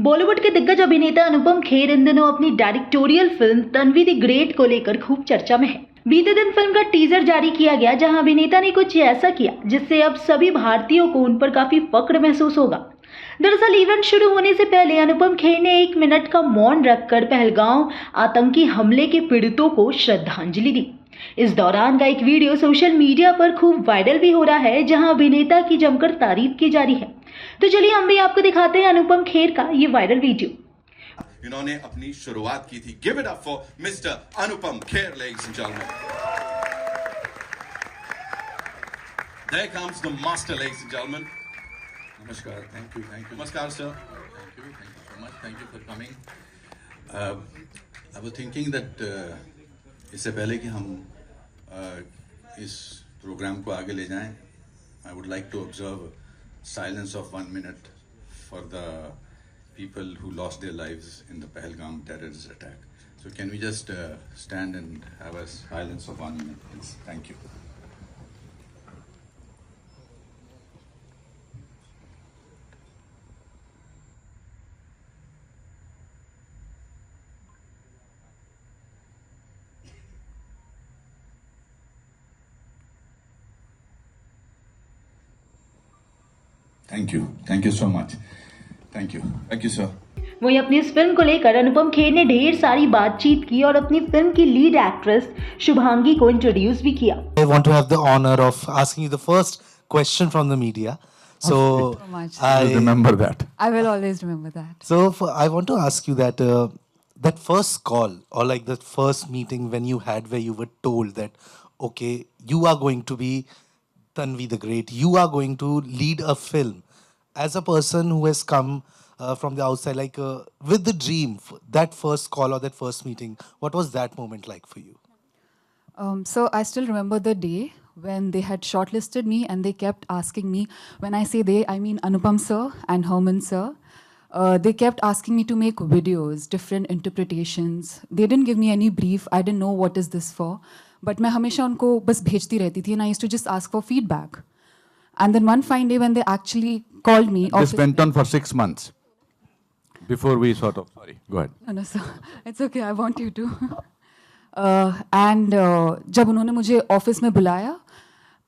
बॉलीवुड के दिग्गज अभिनेता अनुपम खेर इन दिनों अपनी directorial film Tanvi the great को लेकर खूब चर्चा में है। बीते दिन फिल्म का टीजर जारी किया गया, जहां अभिनेता ने कुछ ऐसा किया जिससे अब सभी भारतीयों को उन पर काफी फक्र महसूस होगा। दरअसल इवेंट शुरू होने से पहले अनुपम खेर ने 1 मिनट का मौन रखकर पहलगांव आतंकी हमले के पीड़ितों को श्रद्धांजलि दी। इस दौरान का एक वीडियो सोशल मीडिया पर खूब वायरल भी हो रहा है, जहां अभिनेता की जमकर तारीफ की जा रही है। तो चलिए हम भी आपको दिखाते हैं अनुपम खेर का ये वायरल वीडियो। इन्होंने अपनी शुरुआत की थी। Give it up for mister Anupam Kher, ladies and gentleman. There comes the master, ladies and gentleman. नमस्कार, थैंक यू, नमस्कार sir, thank you so much, thank you for coming. I was thinking that इससे पहले कि हम इस प्रोग्राम को आगे ले जाएं, I would like to observe silence of 1 minute for the people who lost their lives in the Pahalgam terrorist attack. So can we just stand and have a silence of 1 minute, please? Thank you. Thank you so much. Thank you sir. वहीं अपनी इस film को लेकर अनुपम खेर ने ढेर सारी बातचीत की और अपनी फिल्म की लीड एक्ट्रेस शुभांगी को इंट्रोड्यूस भी किया। I want to have the honor of asking you the first question from the media. So much. I remember that. I will always remember that. So I want to ask you that that first call or like the first meeting when you had where you were told that okay, you are going to be Tanvi the Great, you are going to lead a film. As a person who has come from the outside, like with the dream, that first call or that first meeting, what was that moment like for you? So I still remember the day when they had shortlisted me and they kept asking me, when I say they, I mean Anupam sir and Herman sir. They kept asking me to make videos, different interpretations. They didn't give me any brief. I didn't know what is this for. But मैं हमेशा उनको बस भेजती रहती थी and I used to just ask for feedback. And then one fine day when they actually called me. This went on for 6 months before we sort of. Sorry, go ahead. No, sir. It's okay. I want you to. And जब उन्होंने मुझे office में बुलाया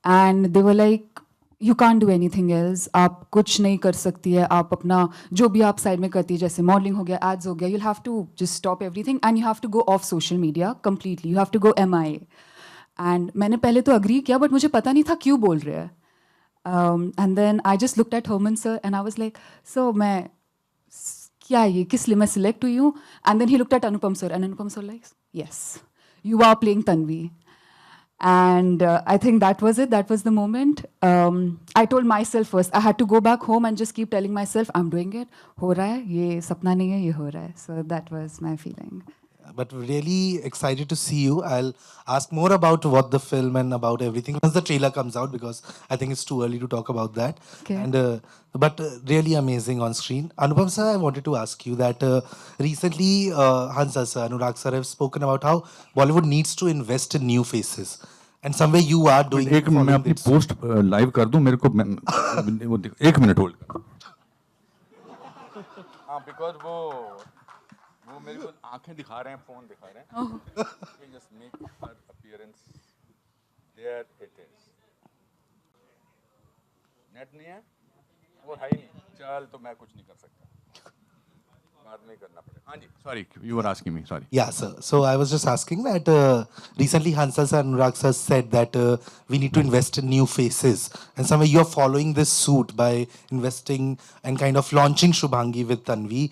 and they were like, you can't do anything else. आप कुछ नहीं कर सकती है. आप अपना जो भी आप साइड में करती है, जैसे मॉडलिंग हो गया, एड्स हो गया, you'll have to just stop everything and you have to go off social media completely. You have to go MIA. And मैंने पहले तो अग्री किया, बट मुझे पता नहीं था क्यों बोल रहे हैं. And then I just looked at Herman sir and I was like, so मैं क्या ये किस लिए मैं select हुई हूँ? And then he looked at Anupam sir and Anupam sir like, yes, you are playing Tanvi. And I think that was it. That was the moment. I told myself first, I had to go back home and just keep telling myself, I'm doing it. हो रहा है, ये सपना नहीं है, ये हो रहा है. So that was my feeling. But really excited to see you. I'll ask more about what the film and about everything once the trailer comes out, because I think it's too early to talk about that. Okay. And but really amazing on screen. Anupam sir, I wanted to ask you that recently Hansa sir, Anurag sir have spoken about how Bollywood needs to invest in new faces. And somewhere you are doing. एक मैं अपनी post live कर दूं, मेरे को 1 minute hold कर। हाँ, because वो मेरे को आंखें दिखा रहे हैं, फोन दिखा रहे हैं। Just make her appearance, there it is. Net नहीं है, वो है ही नहीं, चल तो मैं कुछ नहीं कर सकता, बाद में करना पड़ेगा। हाँ जी, sorry, you were asking me, sorry. Yeah, sir. So I was just asking that recently Hansal sir and Anurag sir said that we need to invest in new faces, and somewhere you are following this suit by investing and kind of launching Shubhangi with Tanvi.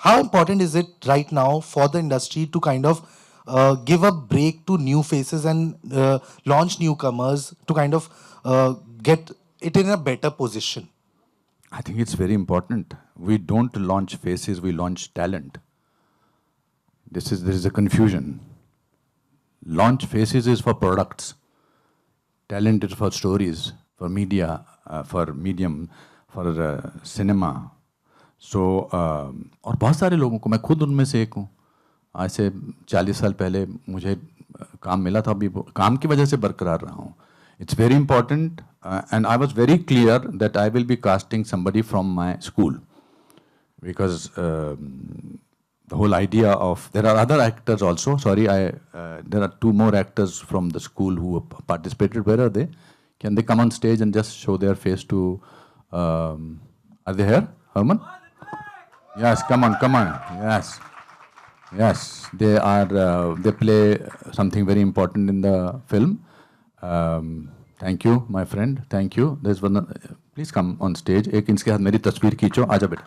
How important is it right now for the industry to kind of give a break to new faces and launch newcomers to kind of get it in a better position? I think it's very important. We don't launch faces, we launch talent. There is a confusion. Launch faces is for products. Talent is for stories, for media, for medium, for cinema. So, और बहुत सारे लोगों को, मैं खुद उनमें से एक हूँ। आज से 40 साल पहले मुझे काम मिला था, अभी काम की वजह से बरकरार रहा हूँ। It's very important, and I was very clear that I will be casting somebody from my school. because the whole idea of, there are other actors also, sorry, there are 2 more actors from the school who participated. Where are they? Can they come on stage and just show their face to, are they here, Herman? Yes, come on, yes. Yes, they are, they play something very important in the film. Thank you, my friend, thank you. There's one, please come on stage. एक इनके हाथ मेरी तस्वीर खींचो, आजा बेटा.